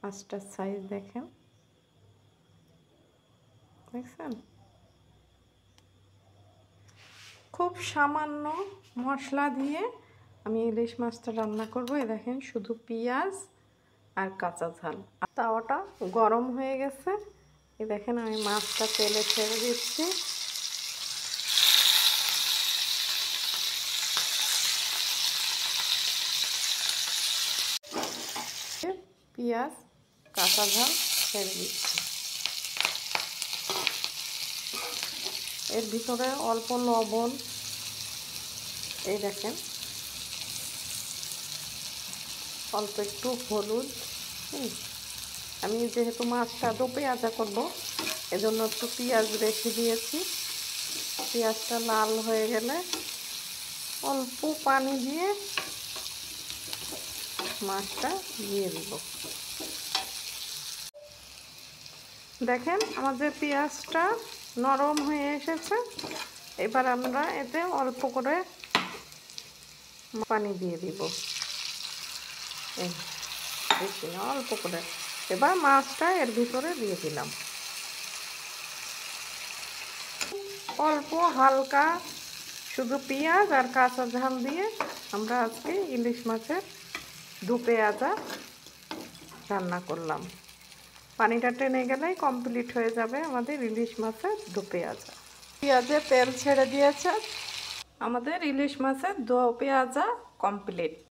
মাছটার সাইজ দেখেন, দেখছেন? খুব সামান্য মশলা দিয়ে আমি ইলিশ মাছটা রান্না করবো। এই দেখেন, শুধু পেঁয়াজ আর কাঁচা ঝাল। তাওয়াটা গরম হয়ে গেছে। এই দেখেন, আমি মাছটা তেলে ছেড়ে দিচ্ছি। পেঁয়াজ কাঁচা ঝাল ছেড়ে দিচ্ছি। এর ভিতরে অল্প লবণ, এই দেখেন, অল্প একটু হলুদ। আমি যেহেতু মাছটা দো পেঁয়াজা করবো, এজন্য একটু পেঁয়াজ বেশি দিয়েছি। পেঁয়াজটা লাল হয়ে গেলে অল্প পানি দিয়ে মাছটা দিয়ে দিব। দেখেন, আমাদের পেঁয়াজটা নরম হয়ে এসেছে। এবার আমরা এতে অল্প করে পানি দিয়ে দিব, বেশি না, অল্প করে। এবার মাছটা এর ভিতরে দিয়ে দিলাম। অল্প হালকা শুধু পেঁয়াজ আর কাঁচা ঝাল দিয়ে আমরা আজকে ইলিশ মাছের দো পেঁয়াজা রান্না করলাম। পানিটা টেনে গেলেই কমপ্লিট হয়ে যাবে আমাদের ইলিশ মাছের দো পেঁয়াজা। পেঁয়াজে তেল ছেড়ে দিয়েছে, আমাদের ইলিশ মাছের দো পেঁয়াজা কমপ্লিট।